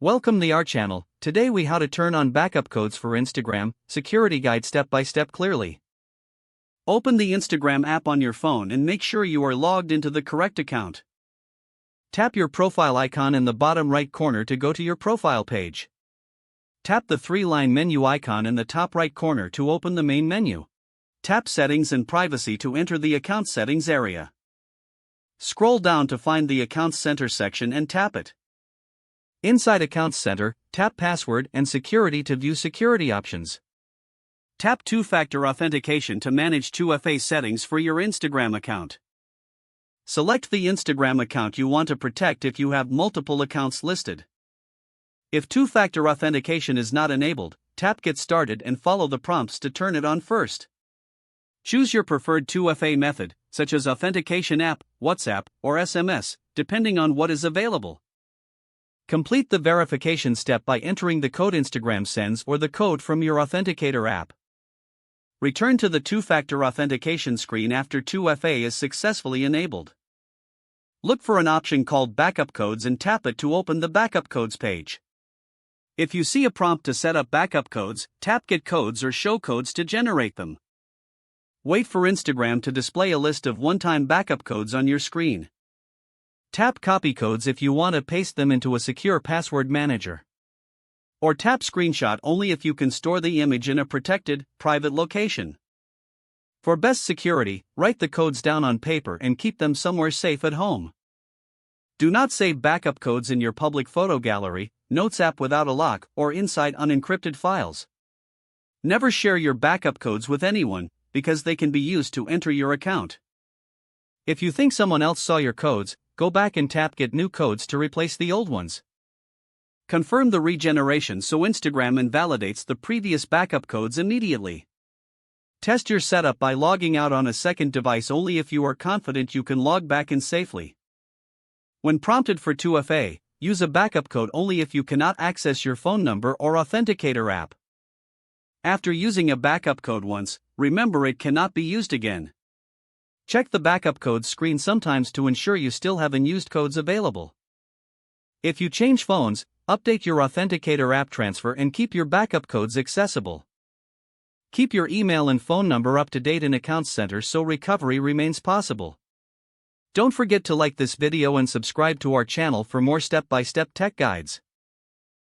Welcome to our channel. Today we how to turn on backup codes for Instagram, security guide step by step clearly. Open the Instagram app on your phone and make sure you are logged into the correct account. Tap your profile icon in the bottom right corner to go to your profile page. Tap the three-line menu icon in the top right corner to open the main menu. Tap Settings and Privacy to enter the Account Settings area. Scroll down to find the Accounts Center section and tap it. Inside Accounts Center, tap Password and Security to view security options. Tap Two-Factor Authentication to manage 2FA settings for your Instagram account. Select the Instagram account you want to protect if you have multiple accounts listed. If Two-Factor Authentication is not enabled, tap Get Started and follow the prompts to turn it on first. Choose your preferred 2FA method, such as authentication app, WhatsApp, or SMS, depending on what is available. Complete the verification step by entering the code Instagram sends or the code from your Authenticator app. Return to the two-factor authentication screen after 2FA is successfully enabled. Look for an option called Backup Codes and tap it to open the Backup Codes page. If you see a prompt to set up backup codes, tap Get Codes or Show Codes to generate them. Wait for Instagram to display a list of one-time backup codes on your screen. Tap Copy Codes if you want to paste them into a secure password manager. Or tap Screenshot only if you can store the image in a protected, private location. For best security, write the codes down on paper and keep them somewhere safe at home. Do not save backup codes in your public photo gallery, Notes app without a lock, or inside unencrypted files. Never share your backup codes with anyone, because they can be used to enter your account. If you think someone else saw your codes, go back and tap Get New Codes to replace the old ones. Confirm the regeneration so Instagram invalidates the previous backup codes immediately. Test your setup by logging out on a second device only if you are confident you can log back in safely. When prompted for 2FA, use a backup code only if you cannot access your phone number or Authenticator app. After using a backup code once, remember it cannot be used again. Check the backup codes screen sometimes to ensure you still have unused codes available. If you change phones, update your Authenticator app transfer and keep your backup codes accessible. Keep your email and phone number up to date in Accounts Center so recovery remains possible. Don't forget to like this video and subscribe to our channel for more step-by-step tech guides.